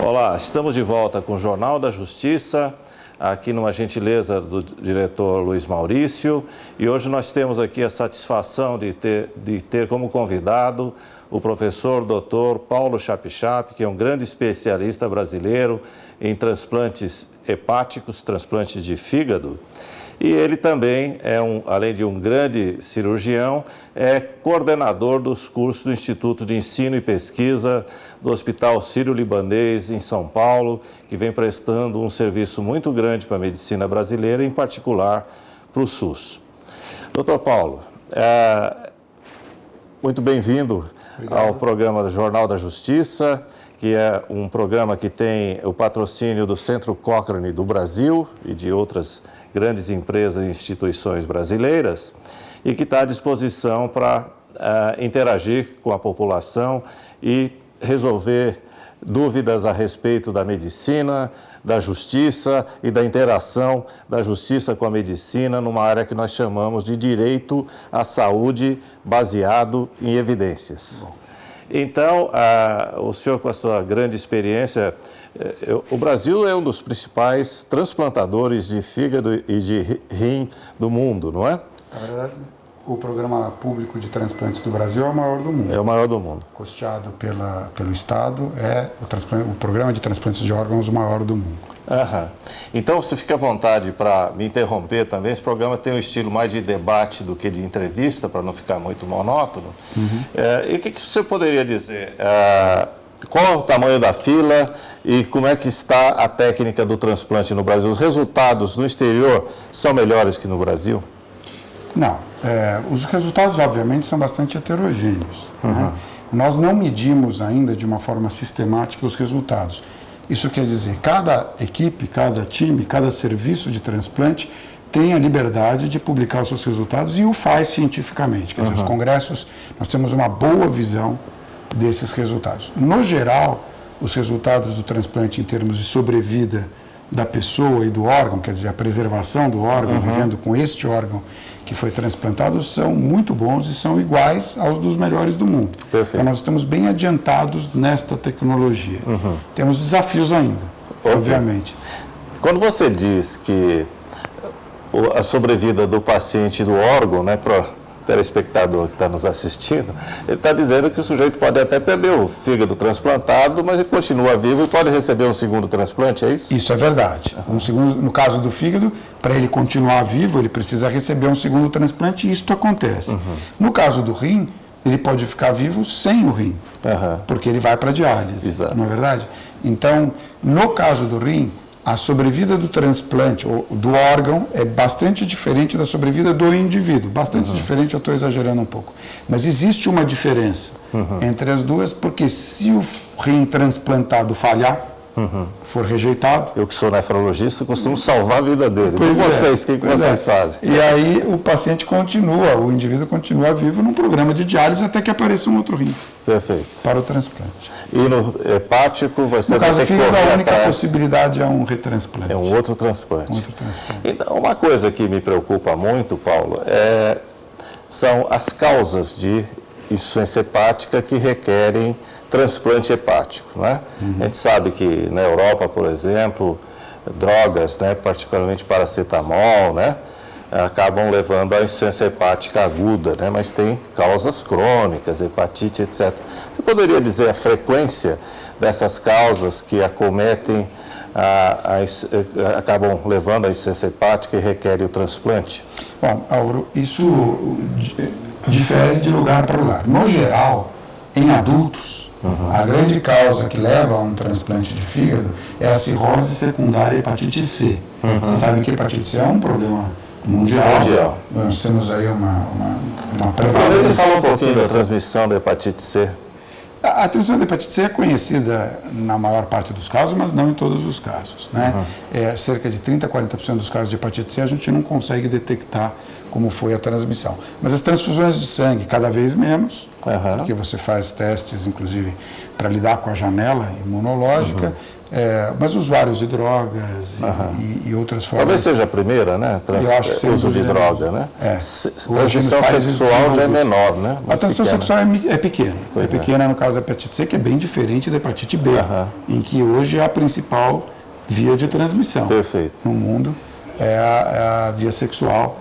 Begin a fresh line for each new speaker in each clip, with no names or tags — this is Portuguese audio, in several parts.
Olá, estamos de volta com o Jornal da Justiça, aqui numa gentileza do diretor Luiz Maurício, e hoje nós temos aqui a satisfação de ter como convidado o professor Dr. Paulo Chapchap, que é um grande especialista brasileiro em transplantes hepáticos, transplantes de fígado. E ele também além de um grande cirurgião, é coordenador dos cursos do Instituto de Ensino e Pesquisa do Hospital Sírio-Libanês em São Paulo, que vem prestando um serviço muito grande para a medicina brasileira, em particular para o SUS. Doutor Paulo, muito bem-vindo ao programa do Jornal da Justiça, que é um programa que tem o patrocínio do Centro Cochrane do Brasil e de outras grandes empresas e instituições brasileiras, e que está à disposição para interagir com a população e resolver dúvidas a respeito da medicina, da justiça e da interação da justiça com a medicina numa área que nós chamamos de direito à saúde baseado em evidências. Bom. Então, o senhor, com a sua grande experiência, o Brasil é um dos principais transplantadores de fígado e de rim do mundo, não é?
Na verdade, o programa público de transplantes do Brasil é o maior do mundo.
É o maior do mundo.
Custeado pelo Estado, é o programa de transplantes de órgãos o maior do mundo.
Aham. Então, você fica à vontade para me interromper também. Esse programa tem um estilo mais de debate do que de entrevista, para não ficar muito monótono. Uhum. E o que você poderia dizer? Qual é o tamanho da fila e como é que está a técnica do transplante no Brasil? Os resultados no exterior são melhores que no Brasil?
Não. Os resultados, obviamente, são bastante heterogêneos. Uhum. Né? Nós não medimos ainda de uma forma sistemática os resultados. Isso quer dizer, cada equipe, cada time, cada serviço de transplante tem a liberdade de publicar os seus resultados e o faz cientificamente. Quer dizer, os congressos, nós temos uma boa visão desses resultados. No geral, os resultados do transplante em termos de sobrevida da pessoa e do órgão, quer dizer, a preservação do órgão, vivendo com este órgão que foi transplantado, são muito bons e são iguais aos dos melhores do mundo. Perfeito. Então, nós estamos bem adiantados nesta tecnologia. Temos desafios ainda, obviamente.
Quando você diz que a sobrevida do paciente do órgão, né, para o telespectador que está nos assistindo, ele está dizendo que o sujeito pode até perder o fígado transplantado, mas ele continua vivo e pode receber um segundo transplante, é isso?
Isso é verdade. No caso do fígado, para ele continuar vivo, ele precisa receber um segundo transplante e isso acontece. No caso do rim, ele pode ficar vivo sem o rim, porque ele vai para a diálise. Exato. Não é verdade? Então, no caso do rim, a sobrevida do transplante, ou do órgão, é bastante diferente da sobrevida do indivíduo. Bastante diferente, eu estou exagerando um pouco. Mas existe uma diferença entre as duas, porque se o rim transplantado falhar, for rejeitado...
Eu que sou nefrologista, costumo salvar a vida deles. E vocês, o que vocês fazem?
E aí o paciente continua, o indivíduo continua vivo num programa de diálise até que apareça um outro rim.
Perfeito.
Para o transplante.
E no hepático, você
no caso do fígado, a única possibilidade é um retransplante.
É um outro transplante.
Um outro transplante.
Então, uma coisa que me preocupa muito, Paulo, são as causas de insuficiência hepática que requerem transplante hepático, né? A gente sabe que na Europa, por exemplo, drogas, né, particularmente paracetamol, né, acabam levando à insuficiência hepática aguda, né, mas tem causas crônicas, hepatite, etc. Você poderia dizer a frequência dessas causas que acometem, acabam levando à insuficiência hepática e requerem o transplante?
Bom, Auro, isso difere de lugar para lugar. No geral, em adultos, a grande causa que leva a um transplante de fígado é a cirrose secundária hepatite C. Vocês sabem que a hepatite C é um problema mundial. Nós temos aí uma prevalência.
Você fala um pouquinho da transmissão da hepatite C.
A transmissão da hepatite C é conhecida na maior parte dos casos, mas não em todos os casos, né? Cerca de 30% a 40% dos casos de hepatite C a gente não consegue detectar como foi a transmissão. Mas as transfusões de sangue, cada vez menos, porque você faz testes, inclusive, para lidar com a janela imunológica, mas usuários de drogas e outras formas.
Talvez seja a primeira, né?
Eu acho que
uso de droga, né? Transmissão sexual já é menor, né?
A transmissão sexual é pequena. É pequena no caso da hepatite C, que é bem diferente da hepatite B, em que hoje é a principal via de transmissão.
Perfeito.
No mundo é a via sexual,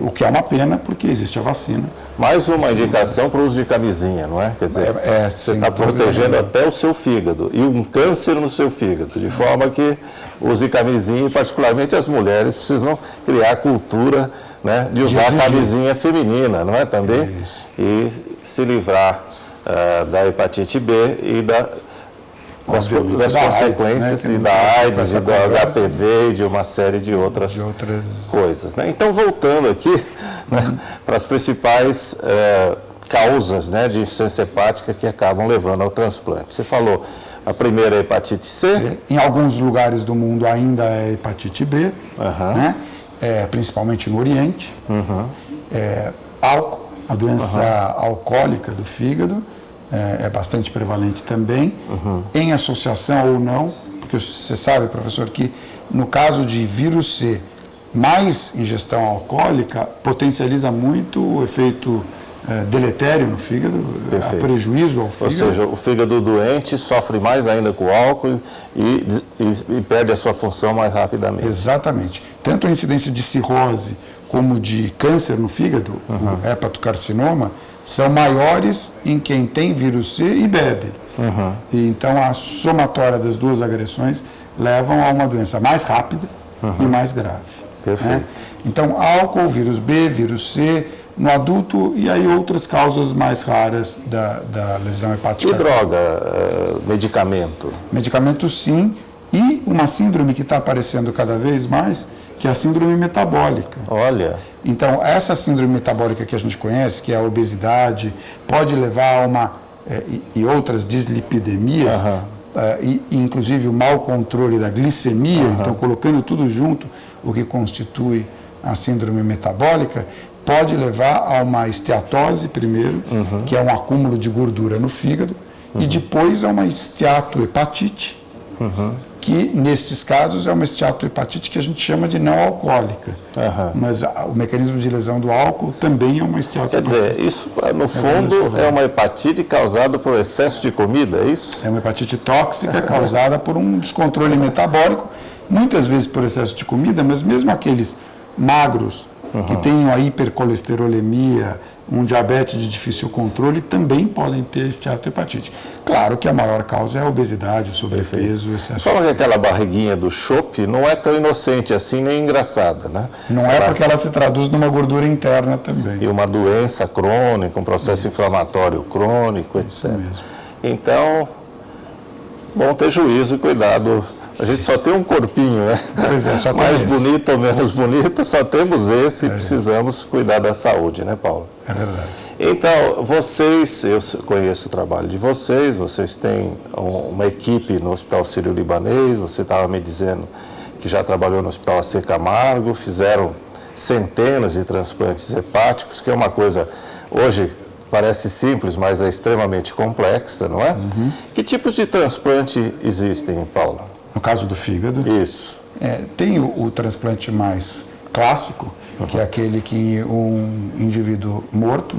o que é uma pena porque existe a vacina.
Mais uma indicação para o uso de camisinha, não é? Quer dizer, você está protegendo até o seu fígado e um câncer no seu fígado, de forma que use camisinha, e particularmente as mulheres precisam criar a cultura, né, de usar a camisinha feminina, não é? Também.
Isso.
E se livrar da hepatite B e das consequências,
AIDS, né,
e da AIDS, e do HPV e de uma série de outras coisas. Né? Então, voltando aqui para as principais causas, né, de insuficiência hepática que acabam levando ao transplante. Você falou, a primeira é a hepatite C.
Em alguns lugares do mundo ainda é hepatite B, né? Principalmente no Oriente. Álcool, a doença alcoólica do fígado, é bastante prevalente também, em associação ou não, porque você sabe, professor, que no caso de vírus C, mais ingestão alcoólica potencializa muito o efeito deletério no fígado, a prejuízo ao fígado.
Ou seja, o fígado doente sofre mais ainda com o álcool e perde a sua função mais rapidamente.
Exatamente. Tanto a incidência de cirrose como de câncer no fígado, o hepatocarcinoma, são maiores em quem tem vírus C e bebe. E então a somatória das duas agressões levam a uma doença mais rápida e mais grave.
Perfeito.
Né? Então, álcool, vírus B, vírus C, no adulto e aí outras causas mais raras da lesão hepática.
E droga, medicamento?
Medicamento sim, e uma síndrome que está aparecendo cada vez mais, que é a síndrome metabólica.
Olha.
Então, essa síndrome metabólica que a gente conhece, que é a obesidade, pode levar a uma, e outras dislipidemias, e inclusive o mau controle da glicemia, então colocando tudo junto, o que constitui a síndrome metabólica, pode levar a uma esteatose primeiro, que é um acúmulo de gordura no fígado, e depois a uma esteatohepatite, que nestes casos é uma esteatohepatite que a gente chama de não alcoólica. Mas o mecanismo de lesão do álcool também é uma esteatohepatite.
Quer dizer, isso no fundo é uma hepatite causada por excesso de comida, é isso?
É uma hepatite tóxica causada por um descontrole metabólico, muitas vezes por excesso de comida, mas mesmo aqueles magros que tenham a hipercolesterolemia, um diabetes de difícil controle, também podem ter esteatohepatite. Claro que a maior causa é a obesidade, o sobrepeso, o excesso.
Só que aquela barriguinha do chope não é tão inocente assim, nem engraçada, né?
Não é porque ela se traduz numa gordura interna também.
E uma doença crônica, um processo inflamatório crônico, etc. Então, bom ter juízo e cuidado. A gente só tem um corpinho, né?
Pois é, só tem
mais
esse.
Bonito ou menos bonito, só temos esse e precisamos cuidar da saúde, né, Paulo?
É verdade.
Então, vocês, eu conheço o trabalho de vocês, vocês têm uma equipe no Hospital Sírio-Libanês, você estava me dizendo que já trabalhou no Hospital AC Camargo, fizeram centenas de transplantes hepáticos, que é uma coisa, hoje, parece simples, mas é extremamente complexa, não é? Que tipos de transplante existem, Paulo?
No caso do fígado,
Isso.
Tem o transplante mais clássico, que é aquele que um indivíduo morto,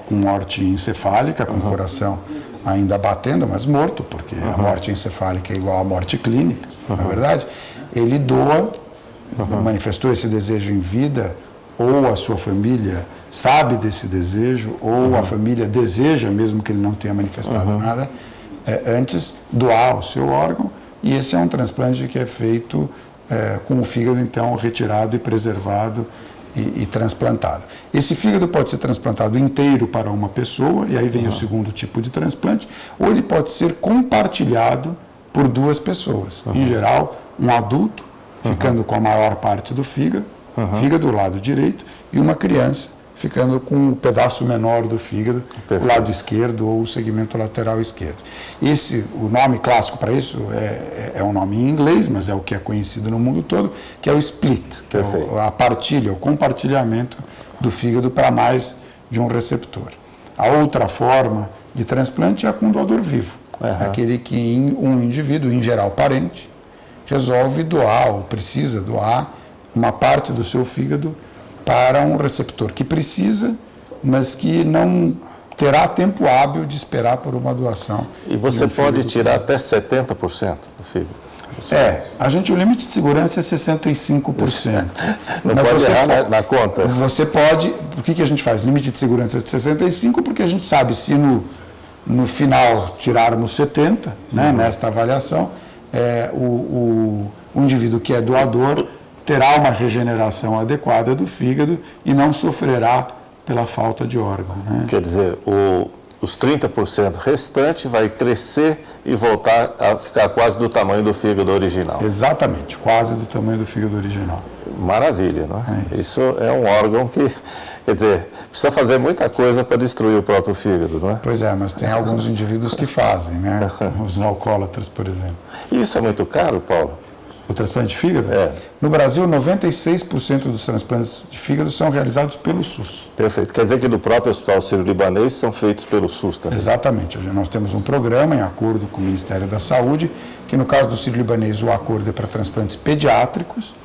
com morte encefálica, com o coração ainda batendo, mas morto, porque a morte encefálica é igual à morte clínica, não é verdade? Ele doa, manifestou esse desejo em vida, ou a sua família sabe desse desejo, ou a família deseja, mesmo que ele não tenha manifestado nada, antes doar o seu órgão. E esse é um transplante que é feito com o fígado, então, retirado e preservado e transplantado. Esse fígado pode ser transplantado inteiro para uma pessoa, e aí vem o segundo tipo de transplante, ou ele pode ser compartilhado por duas pessoas. Em geral, um adulto, ficando com a maior parte do fígado do lado direito, e uma criança, ficando com um pedaço menor do fígado, o lado esquerdo ou o segmento lateral esquerdo. O nome clássico para isso é um nome em inglês, mas é o que é conhecido no mundo todo, que é o split, que é a partilha, o compartilhamento do fígado para mais de um receptor. A outra forma de transplante é com doador vivo, aquele que um indivíduo, em geral parente, resolve doar ou precisa doar uma parte do seu fígado para um receptor que precisa, mas que não terá tempo hábil de esperar por uma doação.
E você pode tirar até 70% do fígado?
O limite de segurança é 65%.
Não
mas
pode
você
errar na conta?
Você pode... Por que a gente faz? Limite de segurança de 65%, porque a gente sabe se no final tirarmos 70%, né, nesta avaliação, o indivíduo que é doador terá uma regeneração adequada do fígado e não sofrerá pela falta de órgão. Né?
Quer dizer, os 30% restantes vai crescer e voltar a ficar quase do tamanho do fígado original.
Exatamente, quase do tamanho do fígado original.
Maravilha, não é? Isso é um órgão que, quer dizer, precisa fazer muita coisa para destruir o próprio fígado, não é?
Pois é, mas tem alguns indivíduos que fazem, né? Os alcoólatras, por exemplo.
E isso é muito caro, Paulo?
O transplante de fígado?
É.
No Brasil, 96% dos transplantes de fígado são realizados pelo SUS.
Perfeito. Quer dizer que do próprio Hospital Sírio-Libanês são feitos pelo SUS também?
Exatamente. Hoje nós temos um programa em acordo com o Ministério da Saúde, que no caso do Sírio-Libanês o acordo é para transplantes pediátricos,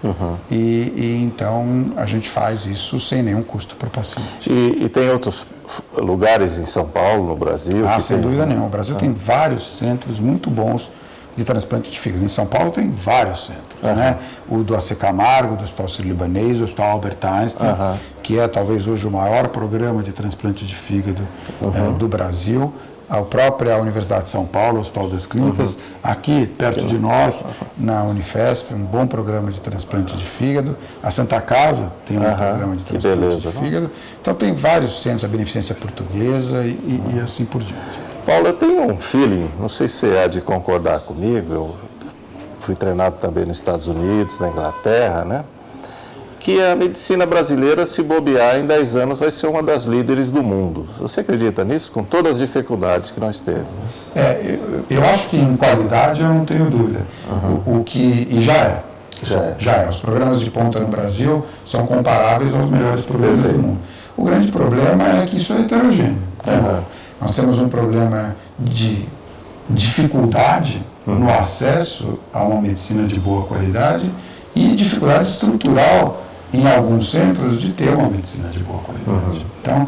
e então a gente faz isso sem nenhum custo para o paciente.
E tem outros lugares em São Paulo, no Brasil?
Sem dúvida nenhuma. O Brasil tem vários centros muito bons de transplante de fígado. Em São Paulo tem vários centros, né? O do AC Camargo, do Hospital Sírio-Libanês, o Hospital Albert Einstein, que é talvez hoje o maior programa de transplante de fígado do Brasil. A própria Universidade de São Paulo, o Hospital das Clínicas, aqui perto de nós, na Unifesp, um bom programa de transplante de fígado. A Santa Casa tem um programa de transplante de fígado. Então tem vários centros, a Beneficência Portuguesa e assim por diante.
Paulo, eu tenho um feeling, não sei se você há de concordar comigo, eu fui treinado também nos Estados Unidos, na Inglaterra, né? Que a medicina brasileira, se bobear, em 10 anos vai ser uma das líderes do mundo. Você acredita nisso? Com todas as dificuldades que nós temos.
Eu acho que em qualidade eu não tenho dúvida. E já é. Os programas de ponta no Brasil são comparáveis aos melhores programas do mundo. O grande problema é que isso é heterogêneo. Nós temos um problema de dificuldade no acesso a uma medicina de boa qualidade e dificuldade estrutural em alguns centros de ter uma medicina de boa qualidade. Então,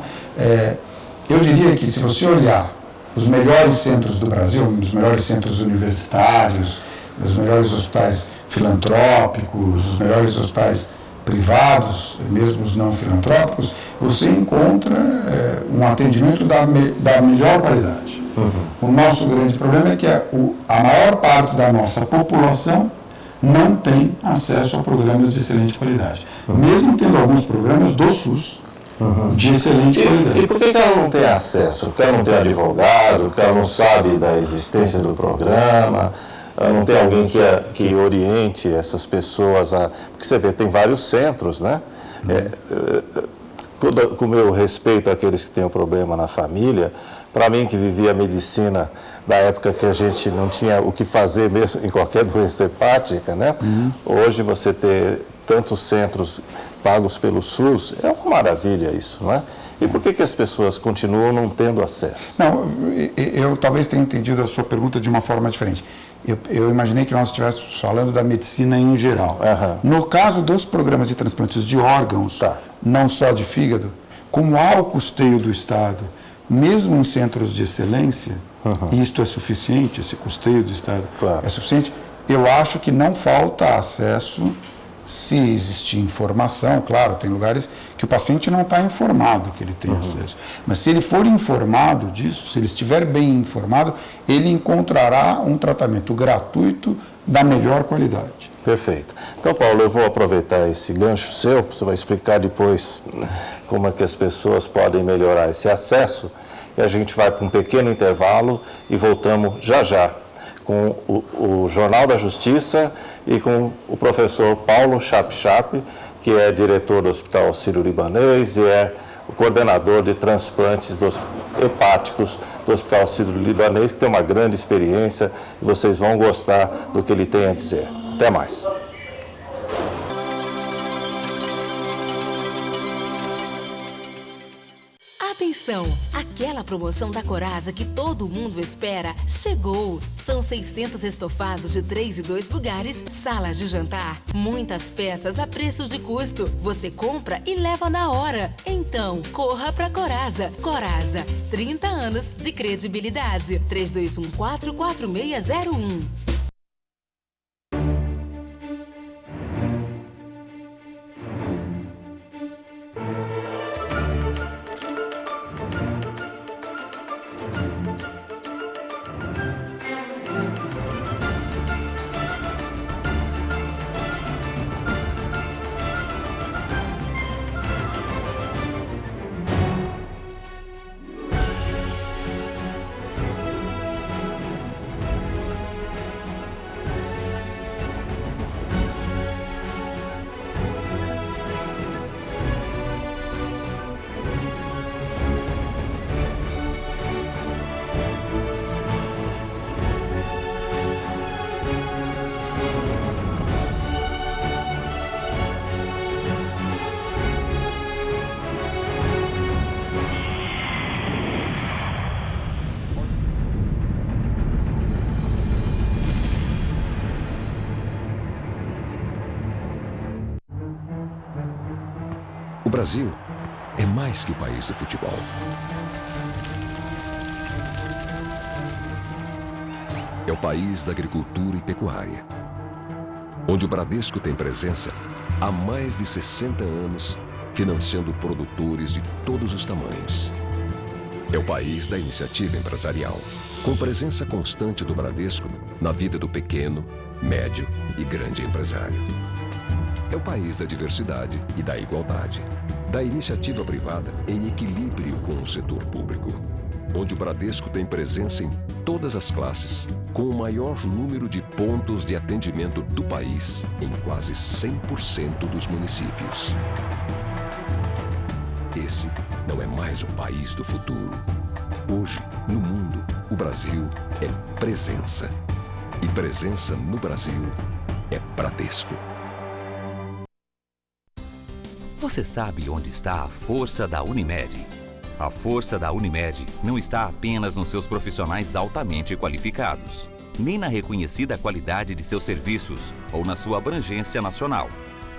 eu diria que se você olhar os melhores centros do Brasil, os melhores centros universitários, os melhores hospitais filantrópicos, os melhores hospitais privados, mesmo os não filantrópicos, você encontra um atendimento da melhor qualidade. O nosso grande problema é que a maior parte da nossa população não tem acesso a programas de excelente qualidade. Mesmo tendo alguns programas do SUS de excelente qualidade.
E por que ela não tem acesso? Porque ela não tem advogado, porque ela não sabe da existência do programa, não tem alguém que oriente essas pessoas porque você vê, tem vários centros, né? Com o meu respeito àqueles que têm um problema na família, para mim que vivia a medicina da época que a gente não tinha o que fazer mesmo em qualquer doença hepática, né? Hoje você ter tantos centros pagos pelo SUS, é uma maravilha isso, não é? E por que as pessoas continuam não tendo acesso?
Não, eu talvez tenha entendido a sua pergunta de uma forma diferente. Eu imaginei que nós estivéssemos falando da medicina em geral. No caso dos programas de transplantes de órgãos, não só de fígado, como há o custeio do Estado, mesmo em centros de excelência, e isto é suficiente, esse custeio do Estado é suficiente, eu acho que não falta acesso. Se existir informação, claro, tem lugares que o paciente não está informado que ele tem acesso. Mas se ele for informado disso, se ele estiver bem informado, ele encontrará um tratamento gratuito da melhor qualidade.
Perfeito. Então, Paulo, eu vou aproveitar esse gancho seu, você vai explicar depois como é que as pessoas podem melhorar esse acesso, e a gente vai para um pequeno intervalo e voltamos já já com o Jornal da Justiça e com o professor Paulo Chap, que é diretor do Hospital Sírio-Libanês e é o coordenador de transplantes hepáticos do Hospital Sírio-Libanês, que tem uma grande experiência e vocês vão gostar do que ele tem a dizer. Até mais.
Atenção! Aquela promoção da Coraza que todo mundo espera chegou! São 600 estofados de 3 e 2 lugares, salas de jantar, muitas peças a preço de custo. Você compra e leva na hora. Então, corra pra Coraza. Coraza, 30 anos de credibilidade. 32144601.
O Brasil é mais que o país do futebol. É o país da agricultura e pecuária, onde o Bradesco tem presença há mais de 60 anos, financiando produtores de todos os tamanhos. É o país da iniciativa empresarial, com presença constante do Bradesco na vida do pequeno, médio e grande empresário. É o país da diversidade e da igualdade, da iniciativa privada em equilíbrio com o setor público, onde o Bradesco tem presença em todas as classes, com o maior número de pontos de atendimento do país em quase 100% dos municípios. Esse não é mais o país do futuro. Hoje, no mundo, o Brasil é presença. E presença no Brasil é Bradesco.
Você sabe onde está a força da Unimed? A força da Unimed não está apenas nos seus profissionais altamente qualificados, nem na reconhecida qualidade de seus serviços ou na sua abrangência nacional.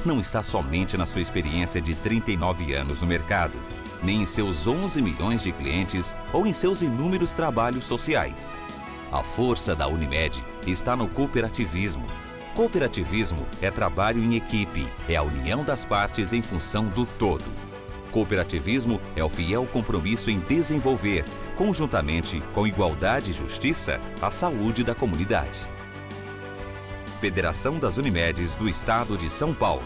Não está somente na sua experiência de 39 anos no mercado, nem em seus 11 milhões de clientes ou em seus inúmeros trabalhos sociais. A força da Unimed está no cooperativismo. Cooperativismo é trabalho em equipe, é a união das partes em função do todo. Cooperativismo é o fiel compromisso em desenvolver, conjuntamente com igualdade e justiça, a saúde da comunidade. Federação das Unimedes do Estado de São Paulo.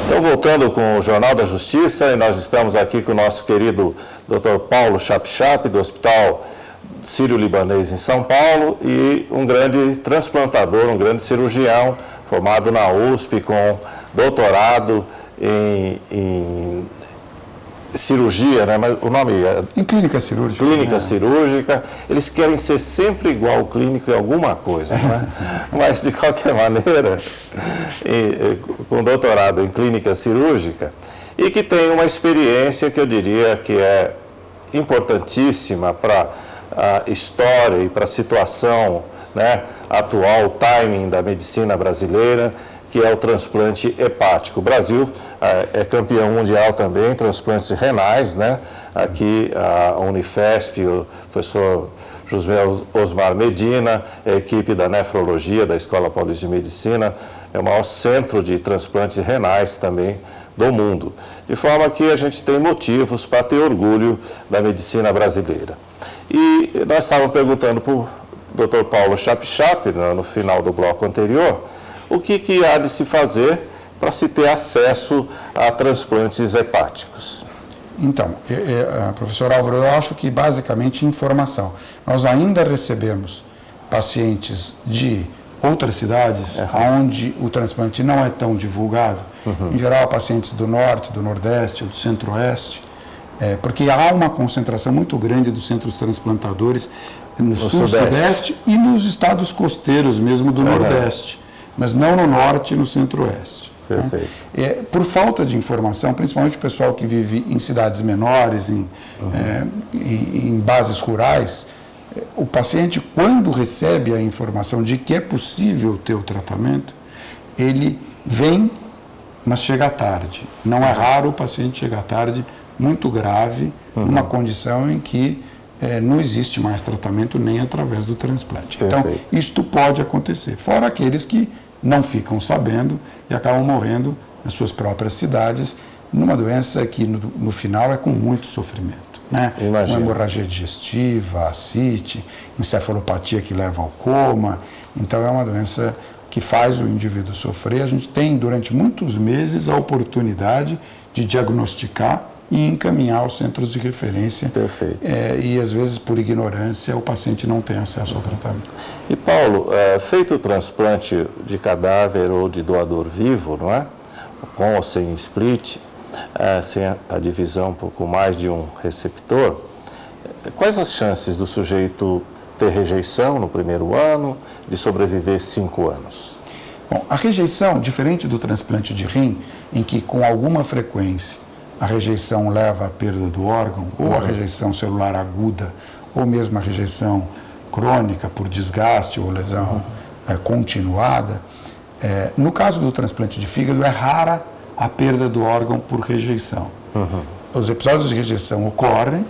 Então, voltando com o Jornal da Justiça, e nós estamos aqui com o nosso querido Dr. Paulo Chapchap, do Hospital Sírio-Libanês em São Paulo, e um grande transplantador, um grande cirurgião, formado na USP com doutorado em cirurgia, né? Mas o nome é...
Em clínica cirúrgica.
Clínica cirúrgica. Eles querem ser sempre igual ao clínico em alguma coisa, né? Mas, de qualquer maneira, com doutorado em clínica cirúrgica, e que tem uma experiência que eu diria que é importantíssima para a história e para a situação, né, atual, o timing da medicina brasileira, que é o transplante hepático. O Brasil é campeão mundial também em transplantes renais, né? Aqui a Unifesp, o professor José Osmar Medina, a equipe da nefrologia da Escola Paulista de Medicina, é o maior centro de transplantes renais também do mundo. De forma que a gente tem motivos para ter orgulho da medicina brasileira. E nós estávamos perguntando para o Dr. Paulo Chapchap, no final do bloco anterior, o que há de se fazer para se ter acesso a transplantes hepáticos?
Então, professor Álvaro, eu acho que basicamente informação. Nós ainda recebemos pacientes de outras cidades, onde o transplante não é tão divulgado, em geral pacientes do norte, do nordeste, do centro-oeste, porque há uma concentração muito grande dos centros transplantadores no sul-sudeste e nos estados costeiros mesmo do nordeste, mas não no norte e no centro-oeste.
Perfeito.
Né? Por falta de informação, principalmente o pessoal que vive em cidades menores, em bases rurais, o paciente, quando recebe a informação de que é possível ter o tratamento, ele vem, mas chega tarde. Não é raro o paciente chegar tarde, muito grave, numa condição em que não existe mais tratamento nem através do transplante.
Perfeito.
Então, isto pode acontecer. Fora aqueles que não ficam sabendo e acabam morrendo nas suas próprias cidades, numa doença que no final é com muito sofrimento. Né? Uma hemorragia digestiva, ascite, encefalopatia que leva ao coma. Então é uma doença que faz o indivíduo sofrer. A gente tem durante muitos meses a oportunidade de diagnosticar e encaminhar aos centros de referência.
Perfeito.
E às vezes por ignorância o paciente não tem acesso ao tratamento.
E Paulo, feito o transplante de cadáver ou de doador vivo, não é? Com ou sem split, sem a divisão com mais de um receptor, quais as chances do sujeito ter rejeição no primeiro ano, de sobreviver 5 anos?
Bom, a rejeição, diferente do transplante de rim, em que com alguma frequência a rejeição leva à perda do órgão, ou a rejeição celular aguda, ou mesmo a rejeição crônica por desgaste ou lesão continuada, no caso do transplante de fígado é rara a perda do órgão por rejeição. Os episódios de rejeição ocorrem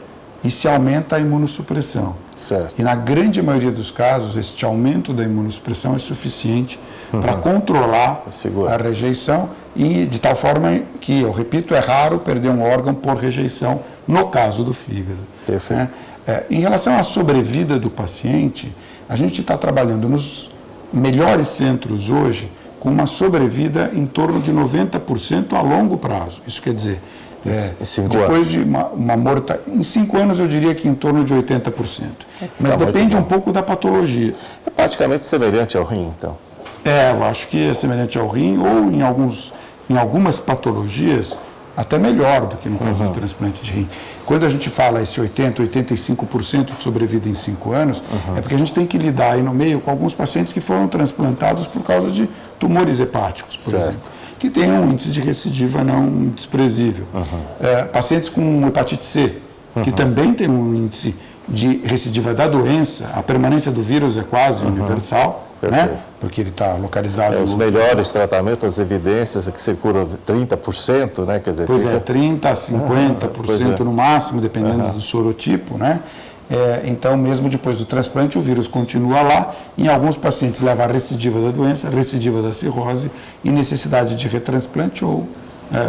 e se aumenta a imunossupressão.
Certo.
E na grande maioria dos casos, este aumento da imunossupressão é suficiente para controlar a rejeição e de tal forma que, eu repito, é raro perder um órgão por rejeição no caso do fígado.
Perfeito.
Em relação à sobrevida do paciente, a gente está trabalhando nos melhores centros hoje com uma sobrevida em torno de 90% a longo prazo. Isso quer dizer, depois de uma mortalidade, em 5 anos eu diria que em torno de 80%. Mas depende um pouco da patologia.
É praticamente semelhante ao rim, então.
Eu acho que é semelhante ao rim ou em algumas patologias até melhor do que no caso do transplante de rim. Quando a gente fala esse 80%, 85% de sobrevida em 5 anos, é porque a gente tem que lidar aí no meio com alguns pacientes que foram transplantados por causa de tumores hepáticos, por exemplo, que têm um índice de recidiva não desprezível. Pacientes com hepatite C, que também tem um índice de recidiva da doença, a permanência do vírus é quase universal, né? Porque ele está localizado...
Os melhores tratamentos, as evidências é que você cura 30%, né? Quer dizer,
pois 30% a 50% no máximo, dependendo do sorotipo, né? Então, mesmo depois do transplante, o vírus continua lá. Em alguns pacientes leva a recidiva da doença, recidiva da cirrose e necessidade de retransplante ou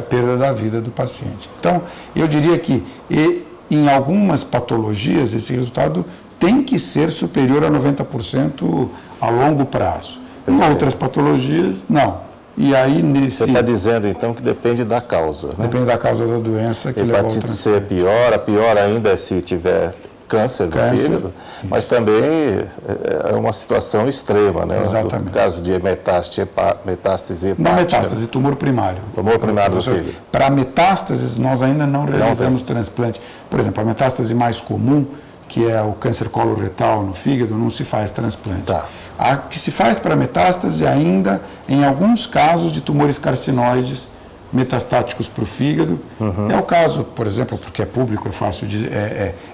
perda da vida do paciente. Então, eu diria que em algumas patologias esse resultado tem que ser superior a 90% a longo prazo. Em outras patologias, não. E aí,
Você está dizendo, então, que depende da causa, né?
Depende da causa da doença que leva ao
transplante. Hepatite C é pior ainda é se tiver câncer do fígado, mas também é uma situação extrema, né?
Exatamente.
No caso de metástase hepática.
Não metástase, tumor primário.
Tumor primário do fígado.
Para metástases, nós ainda não realizamos transplante. Por exemplo, a metástase mais comum, que é o câncer coloretal no fígado, não se faz transplante. A que se faz para metástase ainda, em alguns casos de tumores carcinoides metastáticos para o fígado. É o caso, por exemplo, porque é público, é fácil de,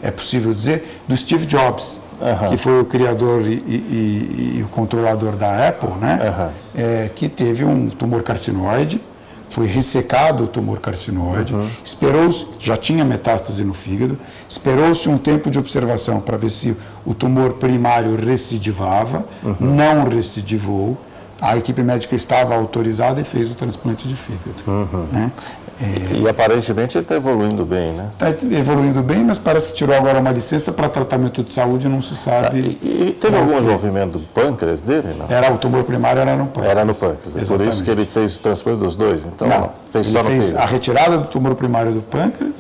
é possível dizer, do Steve Jobs, que foi o criador e o controlador da Apple, né? Que teve um tumor carcinoide, foi ressecado o tumor carcinoide, esperou-se, já tinha metástase no fígado, esperou-se um tempo de observação para ver se o tumor primário recidivava, não recidivou, a equipe médica estava autorizada e fez o transplante de fígado. Né?
E aparentemente ele está evoluindo bem, né?
Está evoluindo bem, mas parece que tirou agora uma licença para tratamento de saúde, não se sabe.
E teve algum envolvimento do pâncreas dele? Não?
O tumor primário era no pâncreas.
Era no pâncreas. É por isso que ele fez o transplante dos dois? Então,
não,
fez
ele
só no
fez
fígado.
a retirada do tumor primário do pâncreas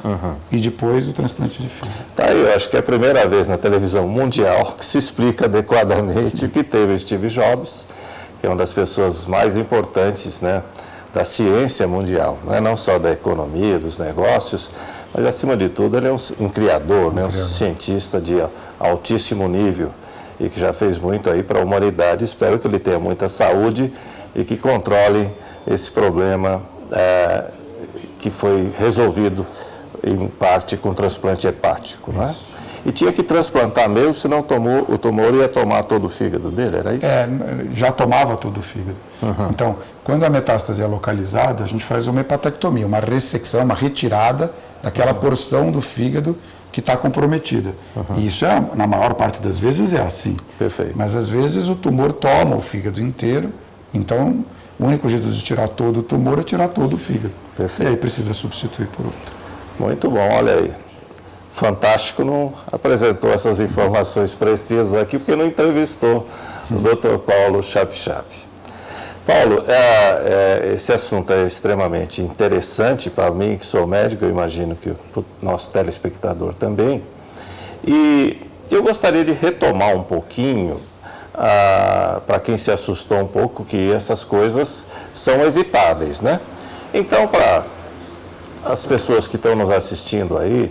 e depois o transplante de fígado.
Tá aí, eu acho que é a primeira vez na televisão mundial que se explica adequadamente o que teve Steve Jobs, que é uma das pessoas mais importantes, né, da ciência mundial, não só da economia, dos negócios, mas acima de tudo ele é um criador, um cientista de altíssimo nível e que já fez muito aí para a humanidade. Espero que ele tenha muita saúde e que controle esse problema que foi resolvido em parte com transplante hepático, não é? E tinha que transplantar mesmo, senão o tumor ia tomar todo o fígado dele, era isso?
Já tomava todo o fígado. Então, quando a metástase é localizada, a gente faz uma hepatectomia, uma ressecção, uma retirada daquela porção do fígado que está comprometida. E isso, na maior parte das vezes, é assim.
Perfeito.
Mas, às vezes, o tumor toma o fígado inteiro, então, o único jeito de tirar todo o tumor é tirar todo o fígado.
Perfeito.
E aí precisa substituir por outro.
Muito bom, olha aí. Fantástico não apresentou essas informações precisas aqui, porque não entrevistou o Dr. Paulo Chap-Chap. Paulo, esse assunto é extremamente interessante para mim, que sou médico, eu imagino que o nosso telespectador também. E eu gostaria de retomar um pouquinho, para quem se assustou um pouco, que essas coisas são evitáveis, né? Então, para as pessoas que estão nos assistindo aí,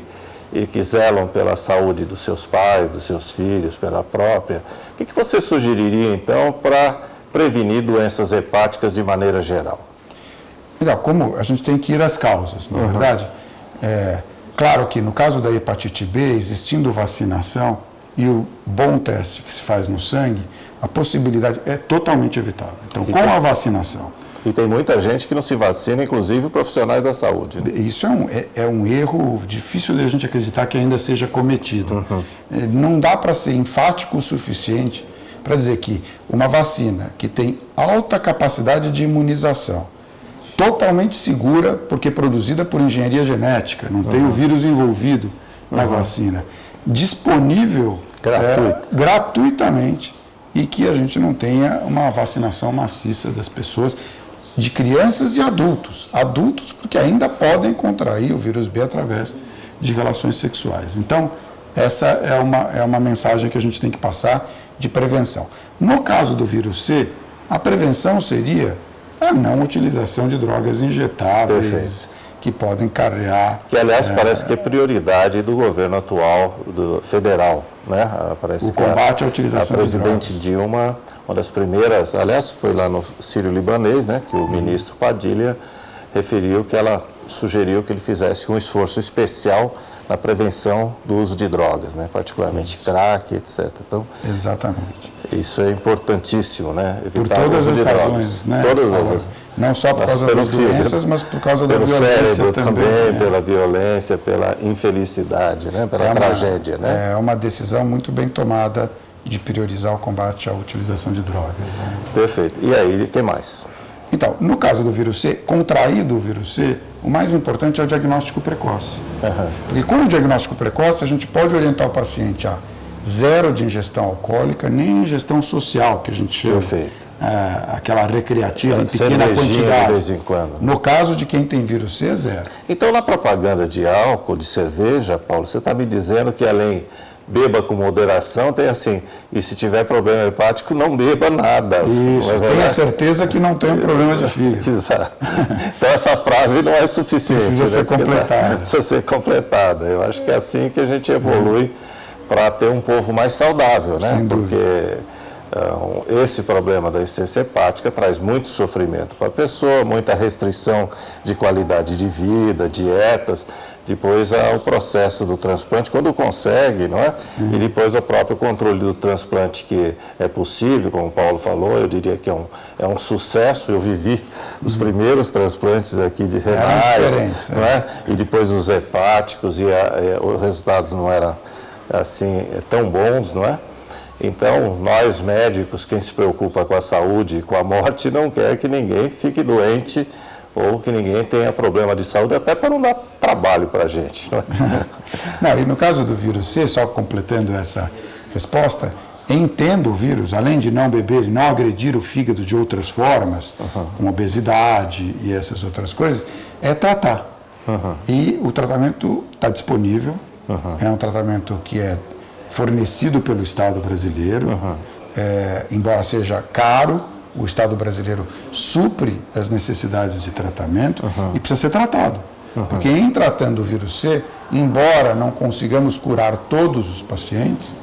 e que zelam pela saúde dos seus pais, dos seus filhos, pela própria, o que você sugeriria, então, para prevenir doenças hepáticas de maneira geral?
Então, como a gente tem que ir às causas, na verdade, claro que no caso da hepatite B, existindo vacinação e o bom teste que se faz no sangue, a possibilidade é totalmente evitável. Então, com a vacinação...
E tem muita gente que não se vacina, inclusive profissionais da saúde, né?
Isso é um erro difícil de a gente acreditar que ainda seja cometido. Não dá para ser enfático o suficiente para dizer que uma vacina que tem alta capacidade de imunização, totalmente segura, porque produzida por engenharia genética, não tem o vírus envolvido na vacina, disponível gratuitamente, e que a gente não tenha uma vacinação maciça das pessoas, de crianças e adultos. Adultos porque ainda podem contrair o vírus B através de relações sexuais. Então, essa é uma mensagem que a gente tem que passar de prevenção. No caso do vírus C, a prevenção seria a não utilização de drogas injetáveis.
Perfeito.
Que podem carrear...
Que, aliás, parece que é prioridade do governo atual, do federal, né? Parece
o combate à utilização de drogas.
A presidente Dilma, uma das primeiras, aliás, foi lá no Sírio-Libanês, né? Que o ministro Padilha referiu que ela sugeriu que ele fizesse um esforço especial na prevenção do uso de drogas, né? Particularmente crack, etc. Então,
exatamente.
Isso é importantíssimo, né?
Evitar por todas as razões, né? Não só por causa das doenças, mas por causa da violência
cérebro
também.
Pela violência, pela infelicidade, né? Pela tragédia, né?
É uma decisão muito bem tomada de priorizar o combate à utilização de drogas. Né?
Perfeito. E aí, o que mais?
Então, no caso do vírus C, contraído o vírus C, o mais importante é o diagnóstico precoce. Porque com o diagnóstico precoce, a gente pode orientar o paciente a zero de ingestão alcoólica, nem ingestão social, que a gente chama.
Perfeito.
Aquela recreativa em pequena quantidade.
De vez em quando.
No caso de quem tem vírus C, é zero.
Então, na propaganda de álcool, de cerveja, Paulo, você está me dizendo que além beba com moderação, tem assim, e se tiver problema hepático, não beba nada.
Isso, tenha certeza que não tem um problema de fígado.
Exato. Então, essa frase não é suficiente.
Precisa ser completada.
Precisa ser completada. Eu acho que é assim que a gente evolui para ter um povo mais saudável, né?
Sem dúvida.
Porque esse problema da insuficiência hepática traz muito sofrimento para a pessoa, muita restrição de qualidade de vida, dietas, depois o processo do transplante, quando consegue, não é? E depois o próprio controle do transplante, que é possível, como o Paulo falou, eu diria que é um sucesso. Eu vivi os primeiros transplantes aqui de renais, não é? E depois os hepáticos, e os resultados não eram assim tão bons, não é? Então, nós médicos, quem se preocupa com a saúde e com a morte, não quer que ninguém fique doente ou que ninguém tenha problema de saúde, até para não dar trabalho para a gente. Não é?
Não, e no caso do vírus C, só completando essa resposta, entendo o vírus, além de não beber e não agredir o fígado de outras formas, como obesidade e essas outras coisas, é tratar. E o tratamento está disponível, é um tratamento que é fornecido pelo Estado brasileiro, embora seja caro, o Estado brasileiro supre as necessidades de tratamento e precisa ser tratado. Porque em tratando o vírus C, embora não consigamos curar todos os pacientes,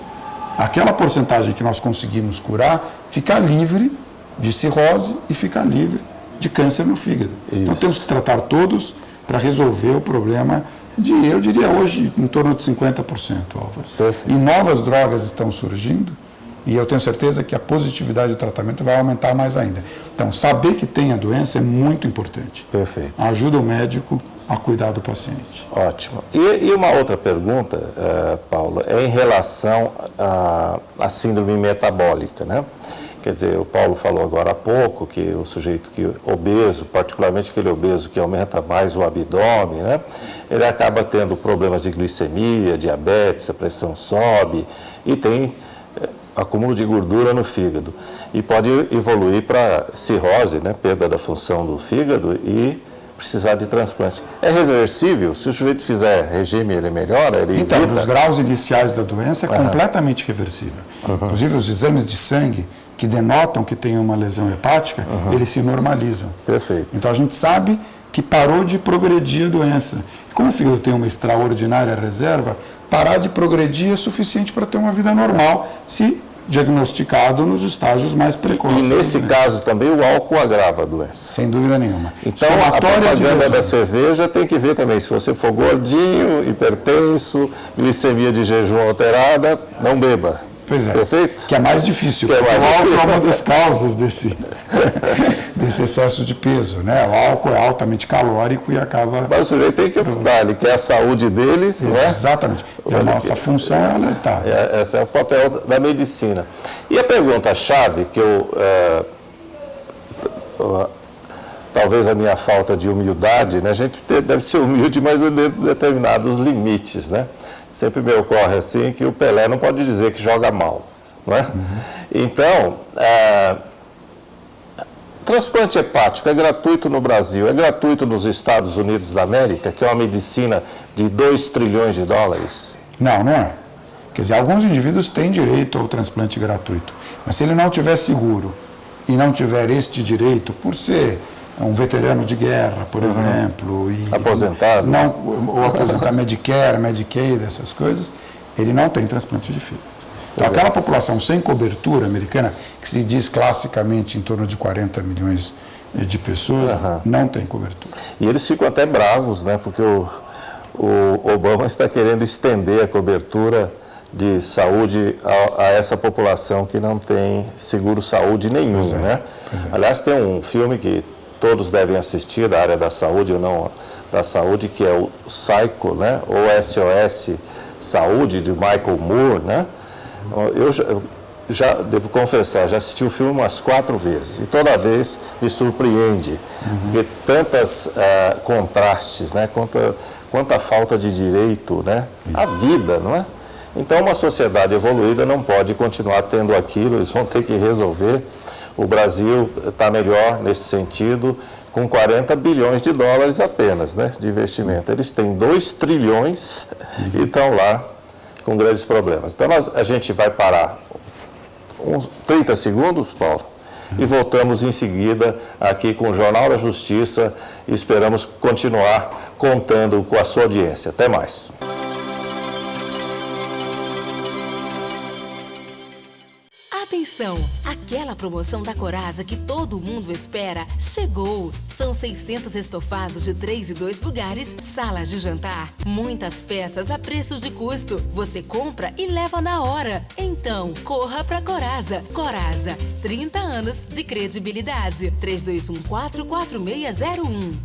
aquela porcentagem que nós conseguimos curar fica livre de cirrose e fica livre de câncer no fígado. Então
Isso.
temos que tratar todos para resolver o problema de, eu diria hoje, em torno de 50%, Álvaro.
Perfeito.
E novas drogas estão surgindo, e eu tenho certeza que a positividade do tratamento vai aumentar mais ainda. Então, saber que tem a doença é muito importante.
Perfeito.
Ajuda o médico a cuidar do paciente.
Ótimo. E uma outra pergunta, Paulo, é em relação à síndrome metabólica, né? Quer dizer, o Paulo falou agora há pouco que o sujeito que obeso, particularmente aquele obeso que aumenta mais o abdômen, né? Ele acaba tendo problemas de glicemia, diabetes, a pressão sobe e tem acúmulo de gordura no fígado. E pode evoluir para cirrose, né? Perda da função do fígado e precisar de transplante. É reversível? Se o sujeito fizer regime, ele melhora? Ele
Então,
evita?
nos graus iniciais da doença é completamente reversível. Inclusive, os exames de sangue que denotam que tem uma lesão hepática, eles se normalizam.
Perfeito.
Então, a gente sabe que parou de progredir a doença. E como o fígado tem uma extraordinária reserva, parar de progredir é suficiente para ter uma vida normal, se diagnosticado nos estágios mais precoces.
E nesse caso também o álcool agrava a doença.
Sem dúvida nenhuma.
Então, a
Somatória de
propaganda da
lesões.
cerveja tem que ver também. Se você for gordinho, hipertenso, glicemia de jejum alterada, não beba.
Pois é.
Perfeito?
Que é mais difícil.
Que é mais
o álcool
difícil.
é uma das causas desse excesso de peso, né? O álcool é altamente calórico e acaba...
Mas o sujeito tem que optar, ele quer a saúde dele, não é?
Exatamente. E a nossa função é alertar.
Esse é o papel da medicina. E a pergunta-chave, que talvez a minha falta de humildade, né? A gente deve ser humilde, mas dentro de determinados limites, né? Sempre me ocorre assim que o Pelé não pode dizer que joga mal, não é? Então, transplante hepático é gratuito no Brasil, é gratuito nos Estados Unidos da América, que é uma medicina de 2 trilhões de dólares?
Não, não é. Quer dizer, alguns indivíduos têm direito ao transplante gratuito, mas se ele não tiver seguro e não tiver este direito, por ser um veterano de guerra, por exemplo, e
aposentado,
ou aposentar Medicare, Medicaid, essas coisas, ele não tem transplante de fígado. Então, aquela população sem cobertura americana, que se diz classicamente em torno de 40 milhões de pessoas, não tem cobertura.
E eles ficam até bravos, né? Porque o Obama está querendo estender a cobertura de saúde a essa população que não tem seguro-saúde nenhum, né? Aliás, tem um filme que todos devem assistir da área da saúde ou não da saúde, que é o Psycho, né? Ou SOS Saúde, de Michael Moore, né? Eu já devo confessar, já assisti o filme umas 4 vezes e toda vez me surpreende, porque tantas contrastes, né? Quanta falta de direito, né? À vida, não é? Então, uma sociedade evoluída não pode continuar tendo aquilo, eles vão ter que resolver. O Brasil está melhor nesse sentido, com 40 bilhões de dólares apenas, né, de investimento. Eles têm 2 trilhões e estão lá com grandes problemas. Então, a gente vai parar uns 30 segundos, Paulo, e voltamos em seguida aqui com o Jornal da Justiça e esperamos continuar contando com a sua audiência. Até mais.
Atenção! Aquela promoção da Coraza que todo mundo espera chegou! São 600 estofados de 3 e 2 lugares, salas de jantar, muitas peças a preço de custo. Você compra e leva na hora. Então, corra pra Coraza. Coraza, 30 anos de credibilidade. 32144601.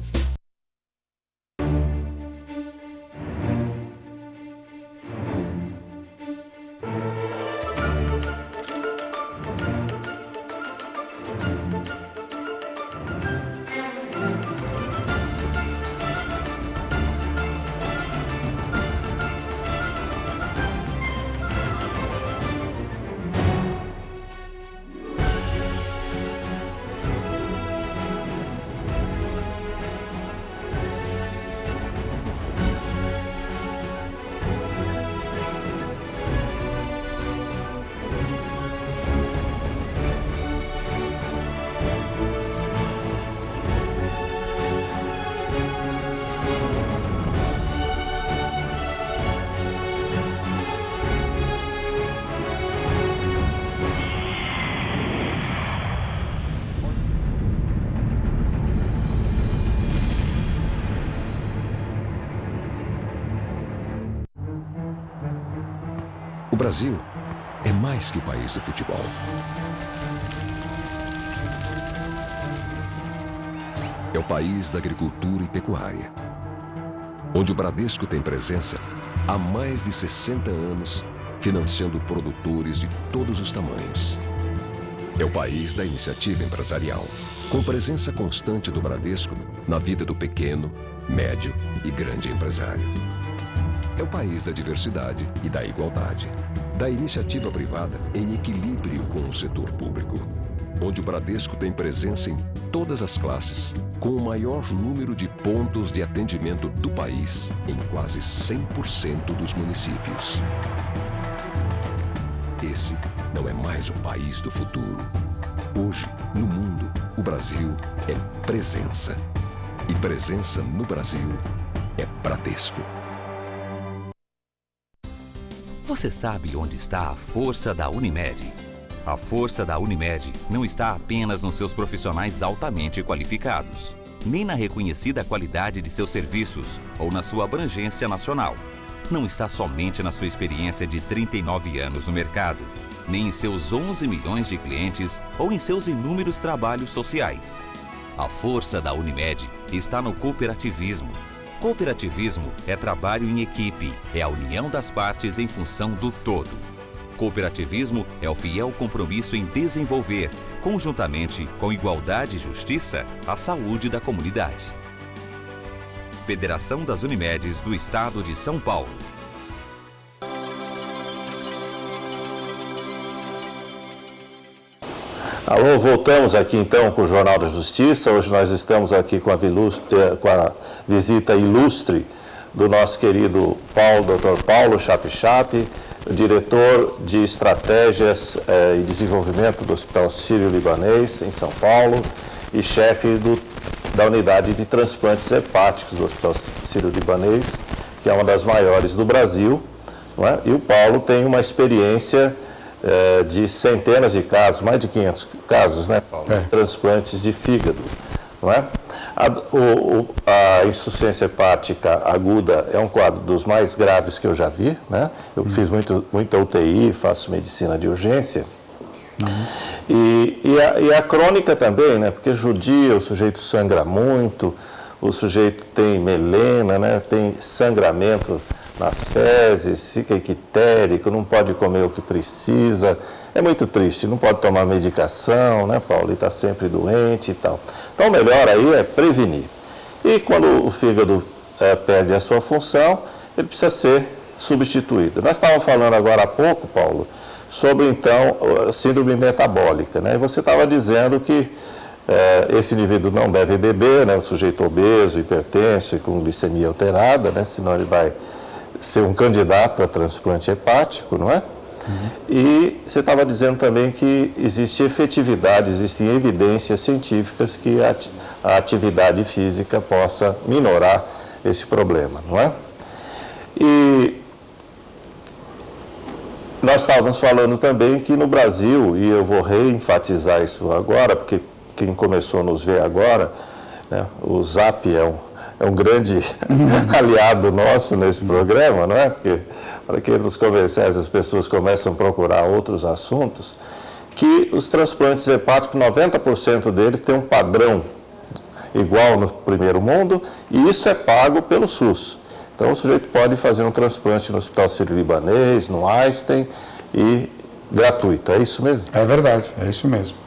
O Brasil é mais que o país do futebol. É o país da agricultura e pecuária, onde o Bradesco tem presença há mais de 60 anos, financiando produtores de todos os tamanhos. É o país da iniciativa empresarial, com presença constante do Bradesco na vida do pequeno, médio e grande empresário. É o país da diversidade e da igualdade, da iniciativa privada em equilíbrio com o setor público, onde o Bradesco tem presença em todas as classes, com o maior número de pontos de atendimento do país em quase 100% dos municípios. Esse não é mais o país do futuro. Hoje, no mundo, o Brasil é presença. E presença no Brasil é Bradesco.
Você sabe onde está a força da Unimed? A força da Unimed não está apenas nos seus profissionais altamente qualificados, nem na reconhecida qualidade de seus serviços ou na sua abrangência nacional. Não está somente na sua experiência de 39 anos no mercado, nem em seus 11 milhões de clientes ou em seus inúmeros trabalhos sociais. A força da Unimed está no cooperativismo. Cooperativismo é trabalho em equipe, é a união das partes em função do todo. Cooperativismo é o fiel compromisso em desenvolver, conjuntamente com igualdade e justiça, a saúde da comunidade. Federação das Unimedes do Estado de São Paulo.
Alô, voltamos aqui então com o Jornal da Justiça. Hoje nós estamos aqui com a visita ilustre do nosso querido Dr. Paulo Chap-Chap, diretor de Estratégias e Desenvolvimento do Hospital Sírio-Libanês, em São Paulo, e chefe da Unidade de Transplantes Hepáticos do Hospital Sírio-Libanês, que é uma das maiores do Brasil, não é? E o Paulo tem uma experiência de centenas de casos, mais de 500 casos, né, Paulo? Transplantes de fígado, não é? A insuficiência hepática aguda é um quadro dos mais graves que eu já vi, né? Eu fiz muita UTI, faço medicina de urgência. E a crônica também, né? Porque judia, o sujeito sangra muito, o sujeito tem melena, né? Tem sangramento nas fezes, fica ictérico, não pode comer o que precisa. É muito triste, não pode tomar medicação, né, Paulo? E está sempre doente e tal. Então, o melhor aí é prevenir. E quando o fígado perde a sua função, ele precisa ser substituído. Nós estávamos falando agora há pouco, Paulo, sobre, então, a síndrome metabólica, né? E você estava dizendo que esse indivíduo não deve beber, né? O sujeito obeso, hipertenso e com glicemia alterada, né? Senão ele vai ser um candidato a transplante hepático, não é? E você estava dizendo também que existe efetividade, existem evidências científicas que a atividade física possa minorar esse problema, não é? E nós estávamos falando também que no Brasil, e eu vou reenfatizar isso agora, porque quem começou a nos ver agora, né, o Zap é um grande aliado nosso nesse programa, não é? Porque para que nos comerciais as pessoas começam a procurar outros assuntos, que os transplantes hepáticos, 90% deles têm um padrão igual no primeiro mundo, e isso é pago pelo SUS. Então o sujeito pode fazer um transplante no Hospital Sírio-Libanês, no Einstein, e gratuito, é isso mesmo?
É verdade, é isso mesmo.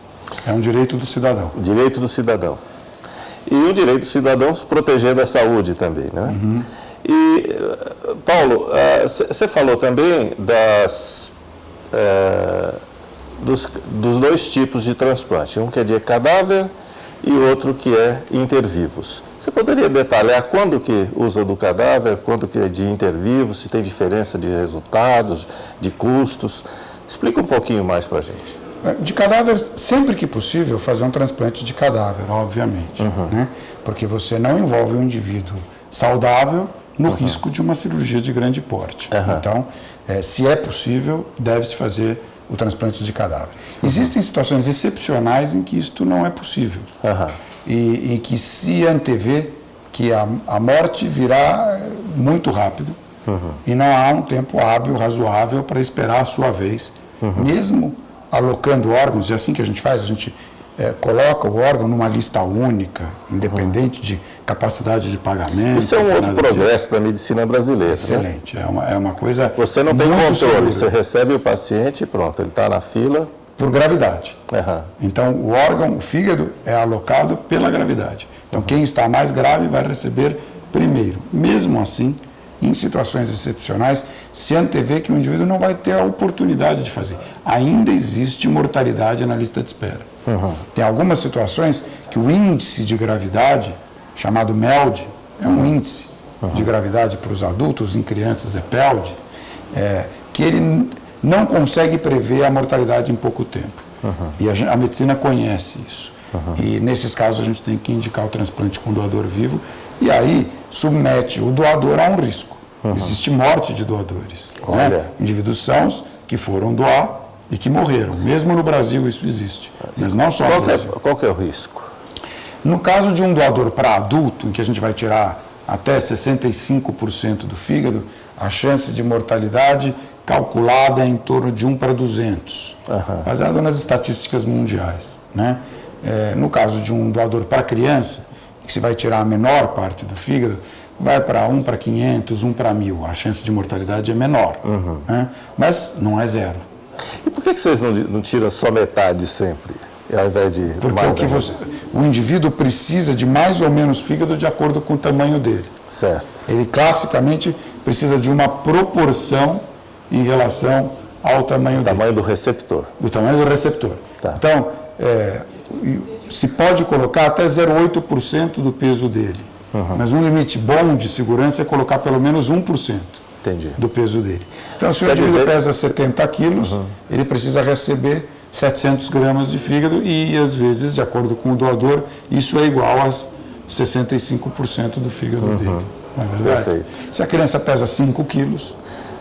É um direito do cidadão.
Direito do cidadão. E o direito do cidadão se proteger da saúde também, né? E, Paulo, você falou também dos dois tipos de transplante, um que é de cadáver e outro que é intervivos. Você poderia detalhar quando que usa do cadáver, quando que é de intervivos, se tem diferença de resultados, de custos? Explica um pouquinho mais para a gente.
De cadáver, sempre que possível, fazer um transplante de cadáver, obviamente, né? Porque você não envolve um indivíduo saudável no risco de uma cirurgia de grande porte. Então, se é possível, deve-se fazer o transplante de cadáver. Existem situações excepcionais em que isto não é possível e que se antevê que a morte virá muito rápido E não há um tempo hábil, razoável, para esperar a sua vez. Mesmo alocando órgãos, é assim que a gente faz, a gente coloca o órgão numa lista única, independente de capacidade de pagamento.
Isso é um outro progresso da medicina brasileira.
Excelente,
né?
é uma coisa.
Você não tem
muito
controle,
segura.
você recebe o paciente e pronto, ele está na fila.
Por gravidade.
Aham.
Então, o órgão, o fígado, é alocado pela gravidade. Então, quem está mais grave vai receber primeiro. Mesmo assim, em situações excepcionais, se antevê que o indivíduo não vai ter a oportunidade de fazer. Ainda existe mortalidade na lista de espera. Tem algumas situações que o índice de gravidade, chamado MELD, é um índice de gravidade para os adultos, em crianças é PELD, que ele não consegue prever a mortalidade em pouco tempo. E a medicina conhece isso. E nesses casos a gente tem que indicar o transplante com doador vivo e aí submete o doador a um risco. Existe morte de doadores. Né? Indivíduos sãos que foram doar e que morreram. Mesmo no Brasil isso existe, mas não só no Brasil.
Qual que é o risco?
No caso de um doador para adulto, em que a gente vai tirar até 65% do fígado, a chance de mortalidade calculada é em torno de 1 para 200, baseado nas estatísticas mundiais. Né? No caso de um doador para criança, que se vai tirar a menor parte do fígado, vai para 1 para 500, 1 para 1000. A chance de mortalidade é menor, né? Mas não é zero.
E por que vocês não tiram só metade sempre, ao invés de...
Porque o indivíduo precisa de mais ou menos fígado de acordo com o tamanho dele.
Certo.
Ele classicamente precisa de uma proporção em relação ao tamanho dele.
Tamanho do receptor.
Do tamanho do receptor.
Tá.
Então, se pode colocar até 0,8% do peso dele. Mas um limite bom de segurança é colocar pelo menos 1%.
Entendi.
Do peso dele. Então, se o indivíduo pesa 70 quilos, ele precisa receber 700 gramas de fígado e, às vezes, de acordo com o doador, isso é igual a 65% do fígado dele. Não é verdade?
Perfeito.
Se a criança pesa 5 quilos,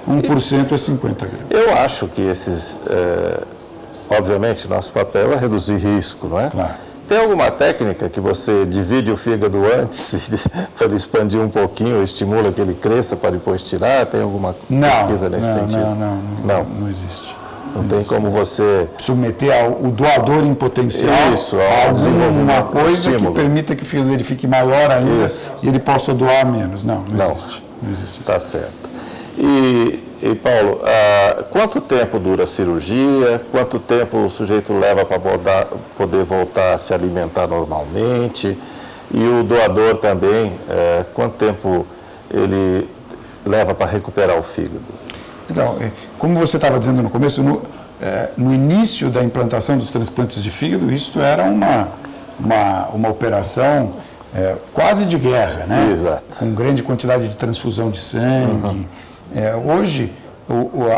1% é 50 gramas.
Eu acho que obviamente, nosso papel é reduzir risco, não é?
Claro.
Tem alguma técnica que você divide o fígado antes para ele expandir um pouquinho, estimula que ele cresça para depois tirar? Tem alguma pesquisa nesse sentido?
Não existe.
Não tem como você...
Submeter o doador em potencial a alguma coisa que permita que o fígado dele fique maior ainda e ele possa doar menos. Não existe. Não existe.
Tá certo. E Paulo, quanto tempo dura a cirurgia? Quanto tempo o sujeito leva para poder voltar a se alimentar normalmente? E o doador também, quanto tempo ele leva para recuperar o fígado?
Então, como você estava dizendo no começo, no início da implantação dos transplantes de fígado, isso era uma operação quase de guerra, né?
Exato.
Com grande quantidade de transfusão de sangue. Hoje,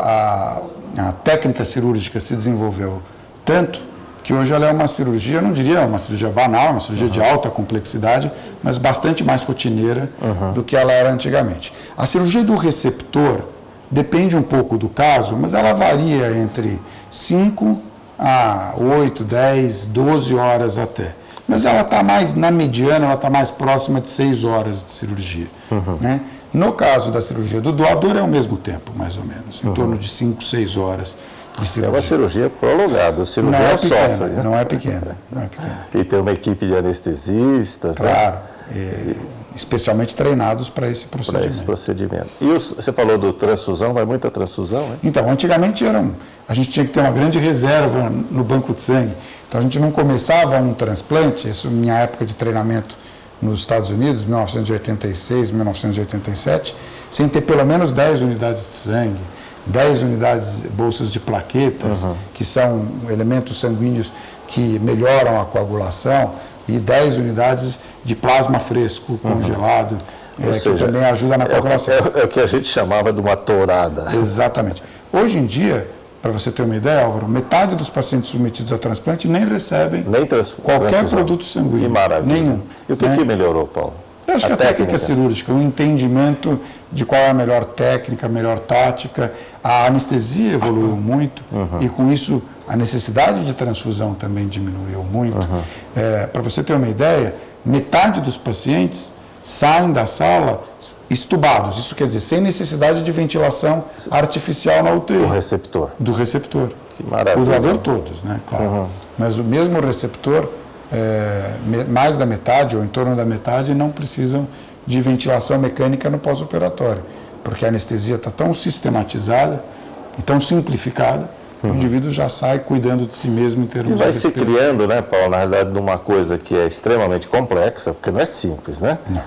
a técnica cirúrgica se desenvolveu tanto que hoje ela é uma cirurgia, não diria uma cirurgia banal, uma cirurgia de alta complexidade, mas bastante mais rotineira do que ela era antigamente. A cirurgia do receptor depende um pouco do caso, mas ela varia entre 5 a 8, 10, 12 horas até. Mas ela está mais, na mediana, ela está mais próxima de 6 horas de cirurgia. Né? No caso da cirurgia do doador é o mesmo tempo, mais ou menos, em torno de 5, 6 horas de cirurgia.
É uma cirurgia prolongada, o cirurgião sofre. Né?
Não é pequena.
E tem uma equipe de anestesistas.
Claro,
né?
especialmente treinados para esse procedimento.
Para esse procedimento. E você falou do transfusão, vai muita transfusão, né?
Então, antigamente a gente tinha que ter uma grande reserva no banco de sangue. Então, a gente não começava um transplante, isso na minha época de treinamento nos Estados Unidos, 1986, 1987, sem ter pelo menos 10 unidades de sangue, 10 unidades, bolsas de plaquetas, que são elementos sanguíneos que melhoram a coagulação, e 10 unidades de plasma fresco, congelado, que também ajuda na coagulação.
É o que a gente chamava de uma tourada.
Exatamente. Hoje em dia, para você ter uma ideia, Álvaro, metade dos pacientes submetidos a transplante nem recebem qualquer produto sanguíneo.
Que maravilha.
Nenhum.
E o que melhorou, Paulo?
Eu acho que a técnica cirúrgica, o entendimento de qual é a melhor técnica, a melhor tática, a anestesia evoluiu muito e com isso a necessidade de transfusão também diminuiu muito. Para você ter uma ideia, metade dos pacientes saem da sala estubados. Isso quer dizer, sem necessidade de ventilação artificial na UTI.
O receptor.
Do receptor.
Que maravilha.
O doador todos, né? Claro. Mas o mesmo receptor, mais da metade ou em torno da metade, não precisam de ventilação mecânica no pós-operatório. Porque a anestesia está tão sistematizada e tão simplificada, o indivíduo já sai cuidando de si mesmo em termos
E
de
vai se
respiração.
criando, né, Paulo, na realidade, numa coisa que é extremamente complexa, porque não é simples, né?
Não.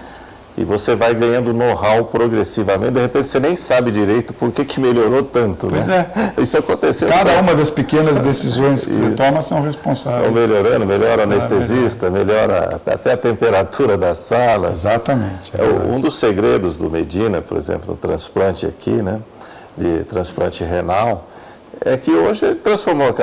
E você vai ganhando know-how progressivamente, de repente você nem sabe direito por que melhorou tanto,
Pois
né? Isso aconteceu.
Cada uma das pequenas decisões que você
Isso.
toma são responsáveis.
Estão melhorando, melhora o anestesista, melhora até a temperatura da sala.
Exatamente. É
Um dos segredos do Medina, por exemplo, no transplante aqui, né, de transplante renal, é que hoje ele transformou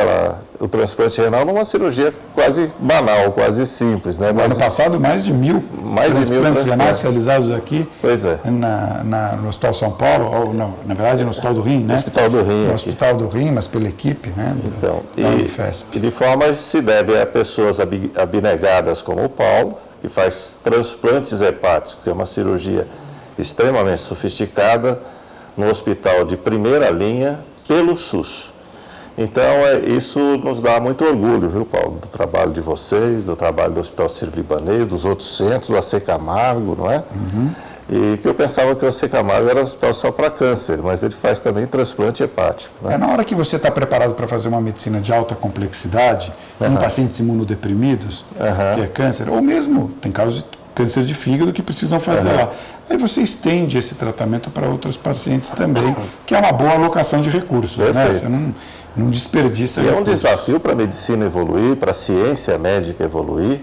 o transplante renal numa cirurgia quase banal, quase simples, né?
No ano passado, mais de 1.000 transplantes renais realizados aqui
Pois é.
No Hospital São Paulo, ou não, na verdade no Hospital do Rim, né?
No Hospital do Rim.
No
aqui.
Hospital do Rim, mas pela equipe, né?
Então,
da Unifesp.
e de forma se deve a pessoas abnegadas como o Paulo, que faz transplantes hepáticos, que é uma cirurgia extremamente sofisticada, no hospital de primeira linha, pelo SUS. Então, isso nos dá muito orgulho, viu, Paulo, do trabalho de vocês, do trabalho do Hospital Sírio-Libanês, dos outros centros, do AC Camargo, não é? E que eu pensava que o AC Camargo era um hospital só para câncer, mas ele faz também transplante hepático. Né?
Na hora que você está preparado para fazer uma medicina de alta complexidade, em pacientes imunodeprimidos, que é câncer, ou mesmo tem casos de câncer de fígado que precisam fazer lá. Aí você estende esse tratamento para outros pacientes também, que é uma boa alocação de recursos, né? Você não desperdiça recursos.
É um desafio para a medicina evoluir, para a ciência médica evoluir.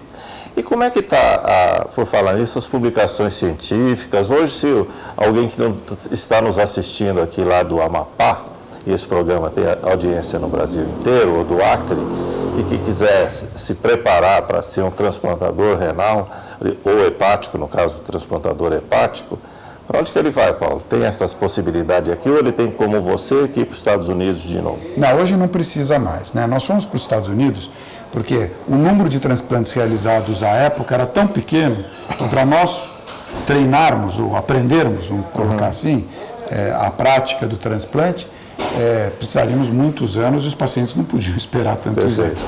E como é que está, por falar nisso, as publicações científicas? Hoje, se alguém que não está nos assistindo aqui lá do Amapá, e esse programa tem audiência no Brasil inteiro, ou do Acre, e que quiser se preparar para ser um transplantador renal, ou hepático, no caso do transplantador hepático, para onde que ele vai, Paulo? Tem essas possibilidades aqui, ou ele tem como você que ir para os Estados Unidos de novo?
Não, hoje não precisa mais, né? Nós fomos para os Estados Unidos porque o número de transplantes realizados à época era tão pequeno que para nós treinarmos ou aprendermos, vamos colocar assim, a prática do transplante, precisaríamos muitos anos e os pacientes não podiam esperar tantos anos.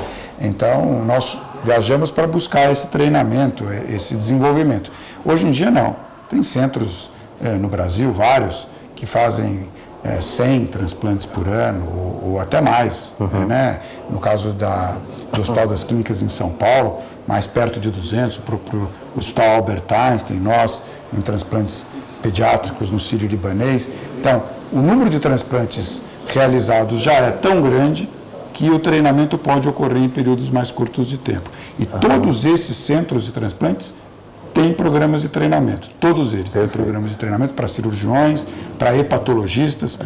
Então, nós viajamos para buscar esse treinamento, esse desenvolvimento. Hoje em dia, não. Tem centros no Brasil, vários, que fazem 100 transplantes por ano, ou até mais. Né? No caso do Hospital das Clínicas em São Paulo, mais perto de 200, o próprio Hospital Albert Einstein, nós, em transplantes pediátricos no Sírio-Libanês. Então, o número de transplantes realizados já é tão grande que o treinamento pode ocorrer em períodos mais curtos de tempo. E todos esses centros de transplantes têm programas de treinamento. Todos eles têm programas de treinamento para cirurgiões, para hepatologistas,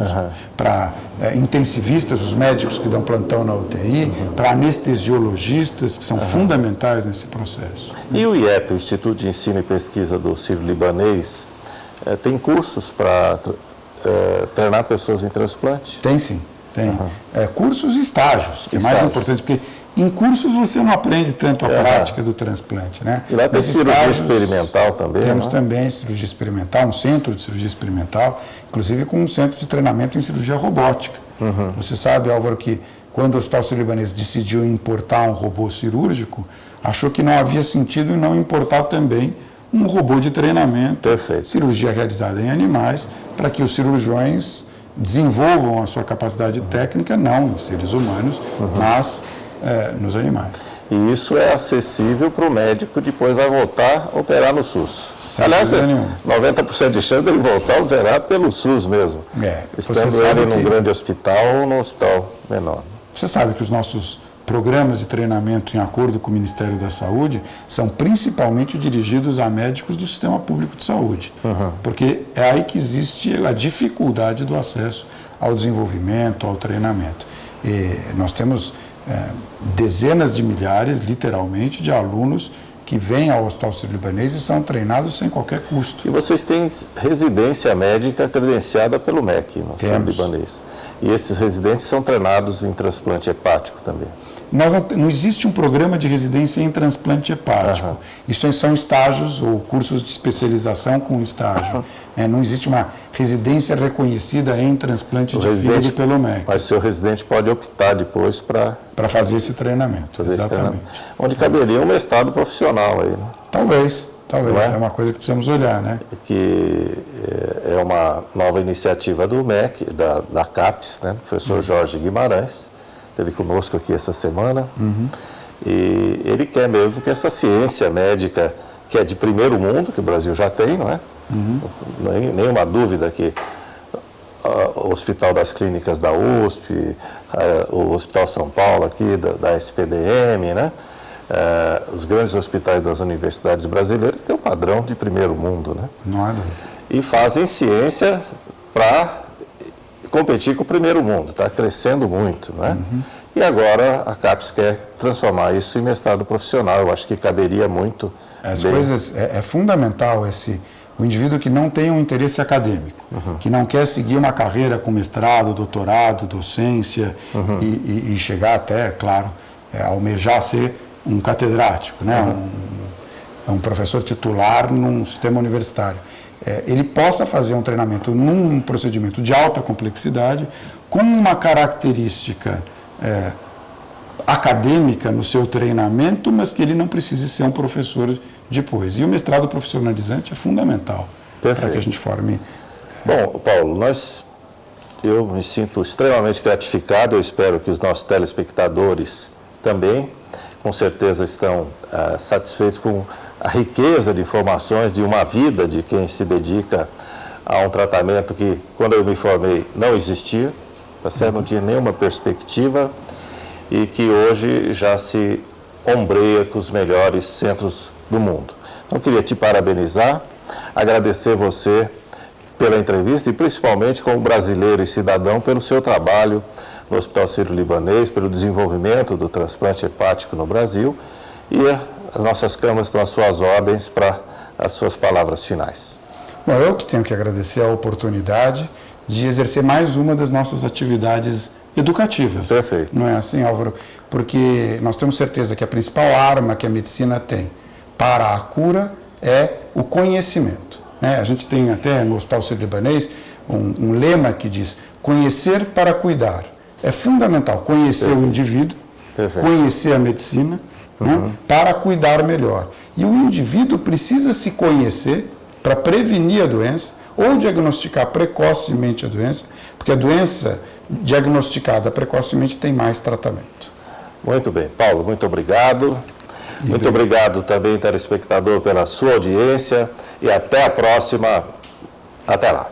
para intensivistas, os médicos que dão plantão na UTI, para anestesiologistas, que são fundamentais nesse processo.
E o IEP, o Instituto de Ensino e Pesquisa do Sírio-Libanês, tem cursos para treinar pessoas em transplante?
Tem sim, tem. Cursos e estágios, que é mais importante, porque em cursos você não aprende tanto a prática do transplante, né?
E lá tem cirurgia experimental também,
temos também cirurgia experimental, um centro de cirurgia experimental, inclusive com um centro de treinamento em cirurgia robótica. Você sabe, Álvaro, que quando o Hospital Sírio-Libanês decidiu importar um robô cirúrgico, achou que não havia sentido em não importar também um robô de treinamento, cirurgia realizada em animais, para que os cirurgiões desenvolvam a sua capacidade técnica, não em seres humanos, mas nos animais.
E isso é acessível para o médico, depois vai voltar a operar no SUS. Aliás, 90% de chance dele voltar a operar pelo SUS mesmo, estando ele num grande hospital ou num hospital menor.
Você sabe que os nossos programas de treinamento em acordo com o Ministério da Saúde são principalmente dirigidos a médicos do sistema público de saúde, porque é aí que existe a dificuldade do acesso ao desenvolvimento, ao treinamento. E nós temos dezenas de milhares, literalmente, de alunos que vêm ao Hospital Sírio-Libanês e são treinados sem qualquer custo.
E vocês têm residência médica credenciada pelo MEC, no Sírio-Libanês. E esses residentes são treinados em transplante hepático também?
não existe um programa de residência em transplante hepático. Isso são estágios ou cursos de especialização com estágio. Não existe uma residência reconhecida em transplante de fígado pelo MEC.
Mas o seu residente pode optar depois para
fazer esse treinamento. Exatamente.
Onde caberia um mestrado profissional aí, né?
Talvez. É uma coisa que precisamos olhar, né?
Que é uma nova iniciativa do MEC, da CAPES, né? O professor Jorge Guimarães, esteve conosco aqui essa semana. E ele quer mesmo que essa ciência médica, que é de primeiro mundo, que o Brasil já tem, não é? Nenhuma dúvida que o Hospital das Clínicas da USP, o Hospital São Paulo aqui, da SPDM, né? Os grandes hospitais das universidades brasileiras têm um padrão de primeiro mundo, né?
Não é dúvida.
E fazem ciência para competir com o primeiro mundo, está crescendo muito, né? E agora a CAPES quer transformar isso em mestrado profissional. Eu acho que caberia muito.
É fundamental o indivíduo que não tem um interesse acadêmico, que não quer seguir uma carreira com mestrado, doutorado, docência e chegar até, claro, almejar ser um catedrático, né? Um professor titular num sistema universitário. Ele possa fazer um treinamento num procedimento de alta complexidade, com uma característica acadêmica no seu treinamento, mas que ele não precise ser um professor depois. E o mestrado profissionalizante é fundamental para que a gente forme.
Bom, Paulo, eu me sinto extremamente gratificado, eu espero que os nossos telespectadores também, com certeza estão satisfeitos com a riqueza de informações de uma vida de quem se dedica a um tratamento que, quando eu me formei, não existia, tá certo? Não tinha nenhuma perspectiva e que hoje já se ombreia com os melhores centros do mundo. Então, eu queria te parabenizar, agradecer você pela entrevista e principalmente como brasileiro e cidadão pelo seu trabalho no Hospital Sírio-Libanês, pelo desenvolvimento do transplante hepático no Brasil, e as nossas câmaras estão às suas ordens para as suas palavras finais.
Bom, eu que tenho que agradecer a oportunidade de exercer mais uma das nossas atividades educativas.
Perfeito.
Não é assim, Álvaro? Porque nós temos certeza que a principal arma que a medicina tem para a cura é o conhecimento, né? A gente tem até no Hospital Sírio-Libanês um lema que diz: conhecer para cuidar. É fundamental conhecer o indivíduo, conhecer a medicina, né, para cuidar melhor. E o indivíduo precisa se conhecer para prevenir a doença ou diagnosticar precocemente a doença, porque a doença diagnosticada precocemente tem mais tratamento.
Muito bem. Paulo, muito obrigado. Muito obrigado também, telespectador, pela sua audiência e até a próxima. Até lá.